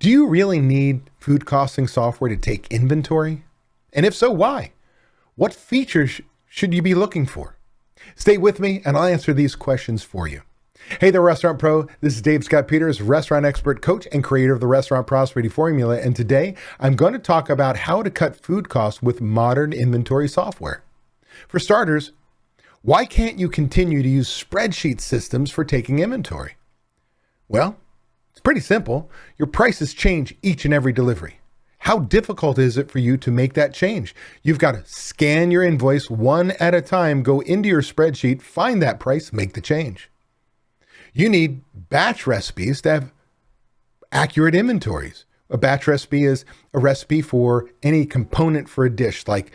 Do you really need food costing software to take inventory? And if so, why? What features should you be looking for? Stay with me and I'll answer these questions for you. Hey there, Restaurant Pro. This is Dave Scott Peters, restaurant expert, coach, and creator of the Restaurant Prosperity Formula. And today I'm going to talk about how to cut food costs with modern inventory software. For starters, why can't you continue to use spreadsheet systems for taking inventory? Well, it's pretty simple. Your prices change each and every delivery. How difficult is it for you to make that change? You've got to scan your invoice one at a time, go into your spreadsheet, find that price, make the change. You need batch recipes to have accurate inventories. A batch recipe is a recipe for any component for a dish, like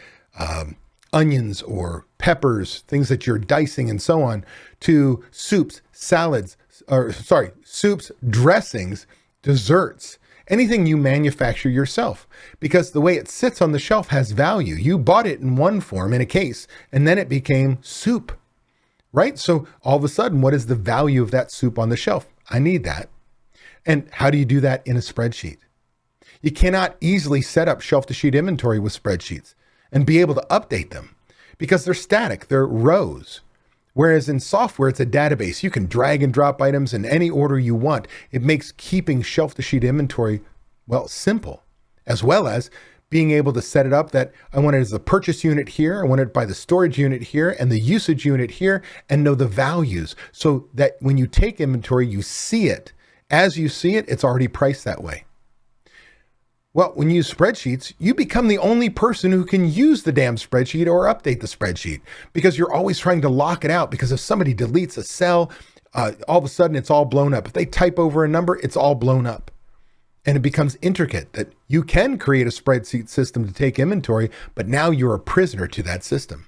onions or peppers, things that you're dicing and so on, to soups, dressings, desserts, anything you manufacture yourself, because the way it sits on the shelf has value. You bought it in one form in a case, and then it became soup, right? So all of a sudden, what is the value of that soup on the shelf? I need that. And how do you do that in a spreadsheet? You cannot easily set up shelf-to-sheet inventory with spreadsheets and be able to update them because they're static, they're rows. Whereas in software, it's a database. You can drag and drop items in any order you want. It makes keeping shelf-to-sheet inventory, well, simple, as well as being able to set it up that I want it as the purchase unit here, I want it by the storage unit here, and the usage unit here, and know the values so that when you take inventory, you see it. As you see it, it's already priced that way. Well, when you use spreadsheets, you become the only person who can use the damn spreadsheet or update the spreadsheet because you're always trying to lock it out, because if somebody deletes a cell, all of a sudden it's all blown up. If they type over a number, it's all blown up. And it becomes intricate that you can create a spreadsheet system to take inventory, but now you're a prisoner to that system.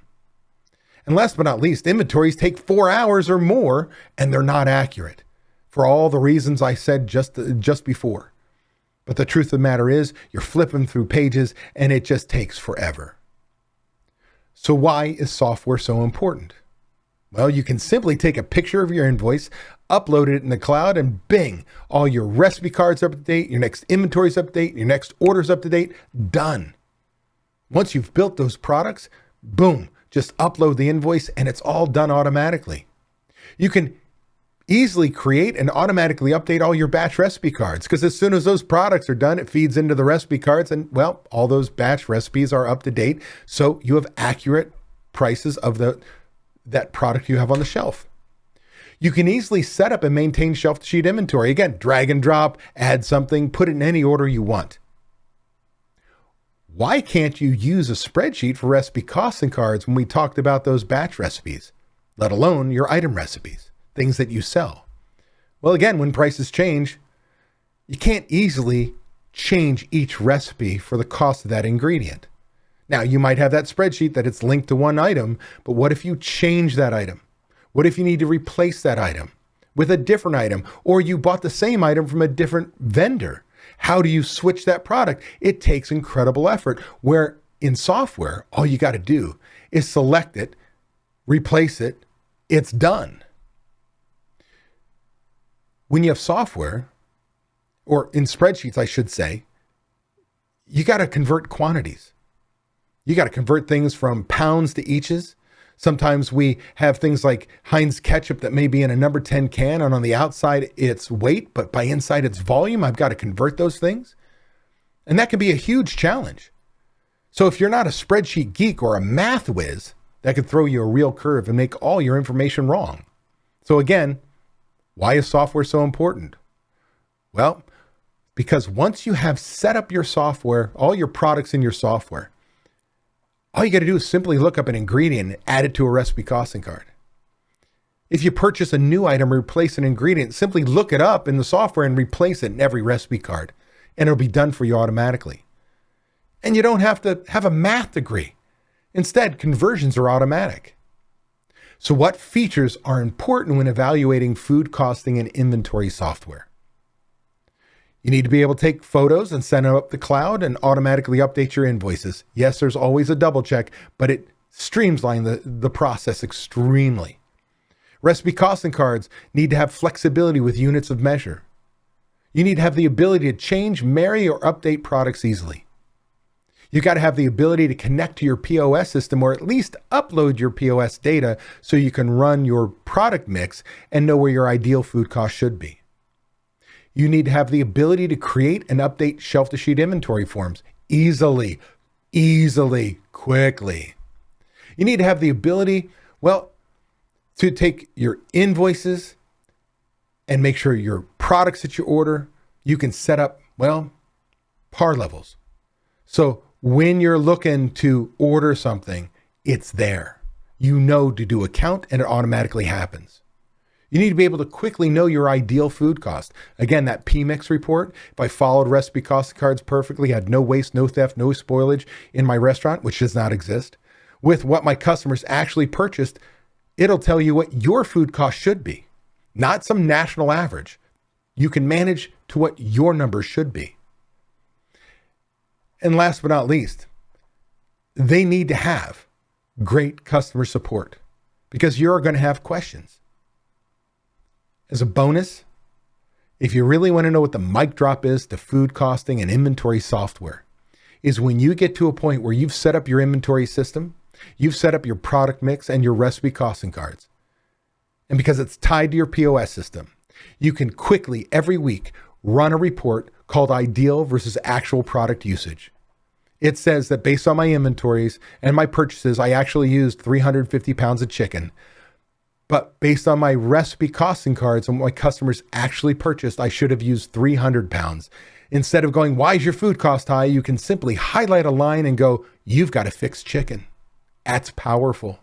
And last but not least, inventories take 4 hours or more, and they're not accurate for all the reasons I said just before. But the truth of the matter is, you're flipping through pages and it just takes forever. So why is software so important? Well, you can simply take a picture of your invoice, upload it in the cloud, and bing, all your recipe cards are up to date, your next inventory's up to date, your next order's up to date, done. Once you've built those products, boom, just upload the invoice and it's all done automatically. You can easily create and automatically update all your batch recipe cards, because as soon as those products are done, it feeds into the recipe cards and, well, all those batch recipes are up to date. So you have accurate prices of that product you have on the shelf. You can easily set up and maintain shelf-to-sheet inventory. Again, drag and drop, add something, put it in any order you want. Why can't you use a spreadsheet for recipe costing cards when we talked about those batch recipes, let alone your item recipes? Things that you sell? Well, again, when prices change, you can't easily change each recipe for the cost of that ingredient. Now, you might have that spreadsheet that it's linked to one item, but what if you change that item? What if you need to replace that item with a different item, or you bought the same item from a different vendor? How do you switch that product? It takes incredible effort, where in software, all you got to do is select it, replace it, it's done. When you have software, or in spreadsheets, I should say, you got to convert quantities. You got to convert things from pounds to eaches. Sometimes we have things like Heinz ketchup that may be in a number 10 can, and on the outside it's weight, but by inside it's volume. I've got to convert those things. And that can be a huge challenge. So if you're not a spreadsheet geek or a math whiz, that could throw you a real curve and make all your information wrong. So again, why is software so important? Well, because once you have set up your software, all your products in your software, all you got to do is simply look up an ingredient and add it to a recipe costing card. If you purchase a new item, replace an ingredient, simply look it up in the software and replace it in every recipe card, and it'll be done for you automatically. And you don't have to have a math degree. Instead, conversions are automatic. So what features are important when evaluating food costing and inventory software? You need to be able to take photos and send them up the cloud and automatically update your invoices. Yes, there's always a double check, but it streamlines the process extremely. Recipe costing cards need to have flexibility with units of measure. You need to have the ability to change, marry, or update products easily. You got to have the ability to connect to your POS system, or at least upload your POS data so you can run your product mix and know where your ideal food cost should be. You need to have the ability to create and update shelf-to-sheet inventory forms easily, quickly. You need to have the ability, to take your invoices and make sure your products that you order, you can set up, par levels. So when you're looking to order something, it's there. You know to do a count and it automatically happens. You need to be able to quickly know your ideal food cost. Again, that P-Mix report, if I followed recipe cost cards perfectly, had no waste, no theft, no spoilage in my restaurant, which does not exist, with what my customers actually purchased, it'll tell you what your food cost should be, not some national average. You can manage to what your numbers should be. And last but not least, they need to have great customer support because you're going to have questions. As a bonus, if you really want to know what the mic drop is to food costing and inventory software, is when you get to a point where you've set up your inventory system, you've set up your product mix and your recipe costing cards. And because it's tied to your POS system, you can quickly, every week, run a report called ideal versus actual product usage. It says that based on my inventories and my purchases, I actually used 350 pounds of chicken. But based on my recipe costing cards and what my customers actually purchased, I should have used 300 pounds. Instead of going, why is your food cost high? You can simply highlight a line and go, you've got to fix chicken. That's powerful.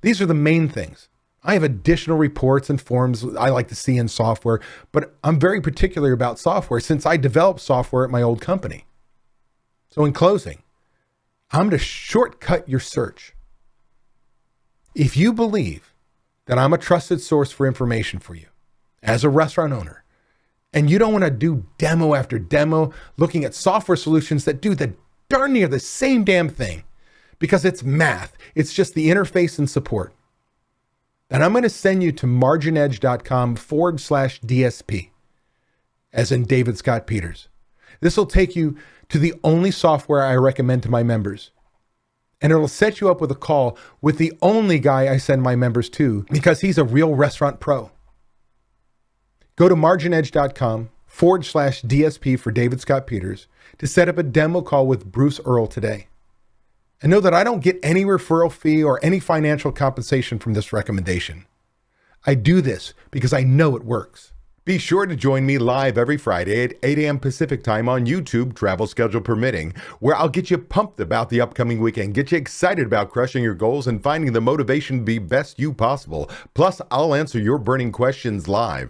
These are the main things. I have additional reports and forms I like to see in software, but I'm very particular about software since I developed software at my old company. So in closing, I'm going to shortcut your search. If you believe that I'm a trusted source for information for you as a restaurant owner, and you don't want to do demo after demo looking at software solutions that do the darn near the same damn thing because it's math, it's just the interface and support, then I'm going to send you to marginedge.com/DSP, as in David Scott Peters. This will take you to the only software I recommend to my members. And it'll set you up with a call with the only guy I send my members to because he's a real restaurant pro. Go to marginedge.com/DSP for David Scott Peters to set up a demo call with Bruce Earl today. And know that I don't get any referral fee or any financial compensation from this recommendation. I do this because I know it works. Be sure to join me live every Friday at 8 a.m. Pacific time on YouTube, travel schedule permitting, where I'll get you pumped about the upcoming weekend, get you excited about crushing your goals and finding the motivation to be best you possible. Plus, I'll answer your burning questions live.